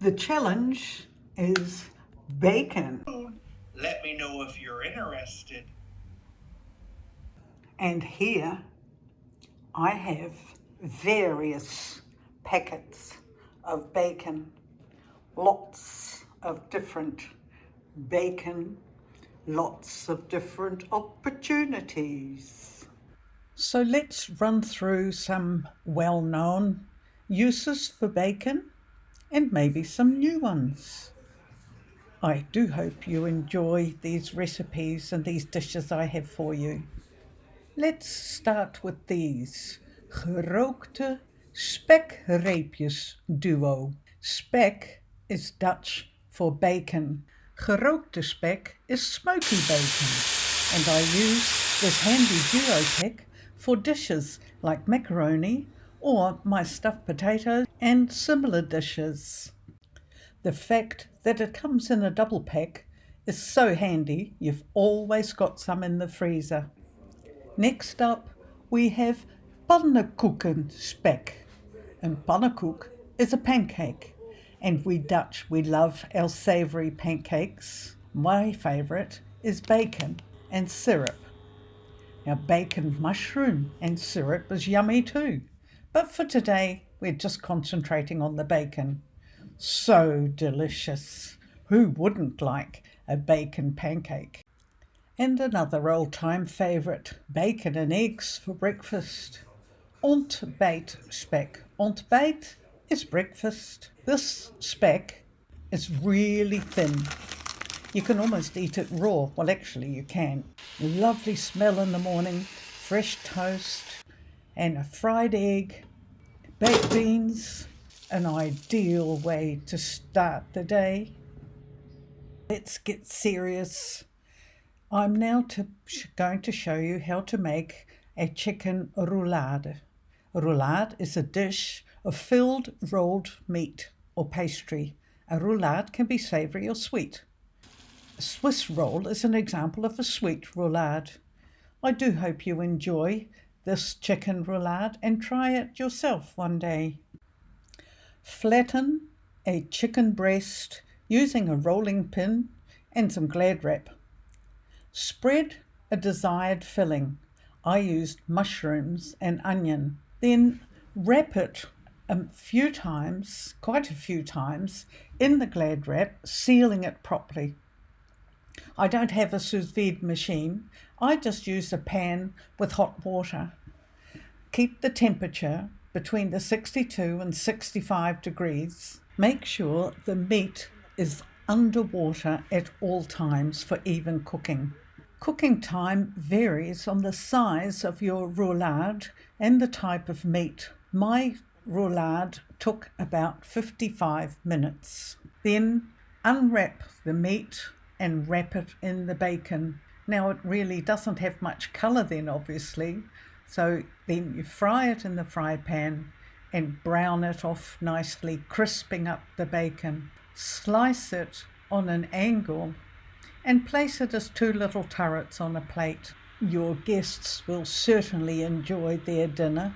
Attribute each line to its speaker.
Speaker 1: The challenge is bacon.
Speaker 2: Let me know if you're interested.
Speaker 1: And here I have various packets of bacon, lots of different bacon, lots of different opportunities. So let's run through some well-known uses for bacon and maybe some new ones. I do hope you enjoy these recipes and these dishes I have for you. Let's start with these. Gerookte Spek reepjes duo. Spek is Dutch for bacon. Gerookte spek is smoky bacon, and I use this handy duo pack for dishes like macaroni or my stuffed potatoes and similar dishes. The fact that it comes in a double pack is so handy, you've always got some in the freezer. Next up, we have pannenkoeken Spek. And pannenkoek is a pancake. And we Dutch, we love our savoury pancakes. My favourite is bacon and syrup. Now, bacon, mushroom and syrup is yummy too. But for today, we're just concentrating on the bacon. So delicious. Who wouldn't like a bacon pancake? And another old-time favourite, bacon and eggs for breakfast. Ontbijtspek. Ontbijt is breakfast. This spek is really thin. You can almost eat it raw. Well, actually you can. Lovely smell in the morning, fresh toast and a fried egg, baked beans, an ideal way to start the day. Let's get serious. I'm now going to show you how to make a chicken roulade. Roulade is a dish of filled rolled meat or pastry. A roulade can be savoury or sweet. A Swiss roll is an example of a sweet roulade. I do hope you enjoy this chicken roulade and try it yourself one day. Flatten a chicken breast using a rolling pin and some Glad wrap. Spread a desired filling. I used mushrooms and onion. Then wrap it quite a few times, in the Glad wrap, sealing it properly. I don't have a sous vide machine. I just use a pan with hot water. Keep the temperature between the 62 and 65 degrees. Make sure the meat is underwater at all times for even cooking. Cooking time varies on the size of your roulade and the type of meat. My roulade took about 55 minutes. Then unwrap the meat and wrap it in the bacon. Now it really doesn't have much colour then, obviously, so then you fry it in the fry pan and brown it off nicely, crisping up the bacon. Slice it on an angle and place it as two little turrets on a plate. Your guests will certainly enjoy their dinner.